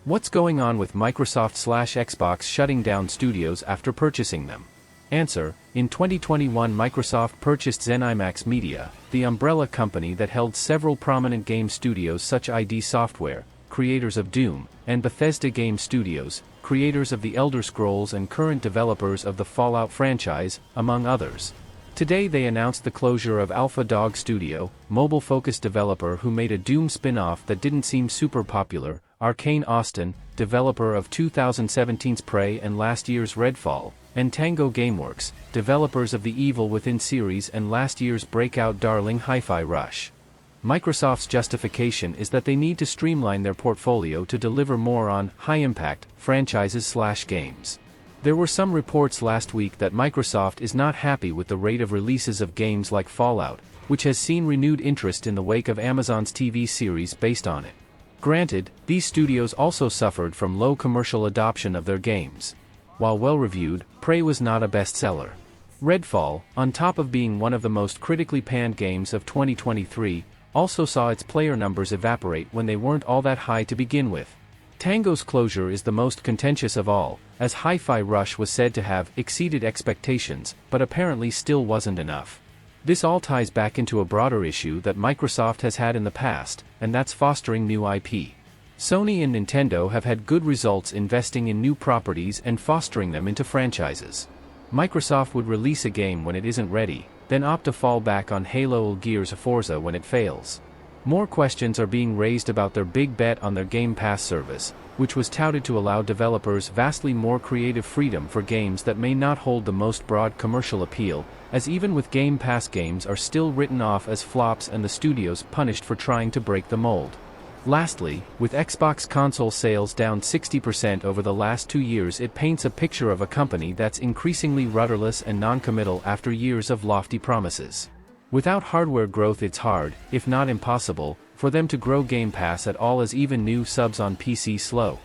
What's going on with Microsoft/Xbox shutting down studios after purchasing them? Answer: in 2021 Microsoft purchased ZeniMax Media, the umbrella company that held several prominent game studios such as ID Software, creators of Doom, and Bethesda Game Studios, creators of The Elder Scrolls and current developers of the Fallout franchise, among others. Today they announced the closure of Alpha Dog Studio, mobile-focused developer who made a Doom spin-off that didn't seem super popular, Arcane Austin, developer of 2017's Prey and last year's Redfall, and Tango Gameworks, developers of the Evil Within series and last year's breakout darling Hi-Fi Rush. Microsoft's justification is that they need to streamline their portfolio to deliver more on high-impact franchises/games. There were some reports last week that Microsoft is not happy with the rate of releases of games like Fallout, which has seen renewed interest in the wake of Amazon's TV series based on it. Granted, these studios also suffered from low commercial adoption of their games. While well-reviewed, Prey was not a bestseller. Redfall, on top of being one of the most critically panned games of 2023, also saw its player numbers evaporate when they weren't all that high to begin with. Tango's closure is the most contentious of all, as Hi-Fi Rush was said to have exceeded expectations, but apparently still wasn't enough. This all ties back into a broader issue that Microsoft has had in the past, and that's fostering new IP. Sony and Nintendo have had good results investing in new properties and fostering them into franchises. Microsoft would release a game when it isn't ready, then opt to fall back on Halo or Gears of Forza when it fails. More questions are being raised about their big bet on their Game Pass service, which was touted to allow developers vastly more creative freedom for games that may not hold the most broad commercial appeal, as even with Game Pass games are still written off as flops and the studios punished for trying to break the mold. Lastly, with Xbox console sales down 60% over the last 2 years, it paints a picture of a company that's increasingly rudderless and non-committal after years of lofty promises. Without hardware growth, it's hard, if not impossible, for them to grow Game Pass at all, as even new subs on PC slow.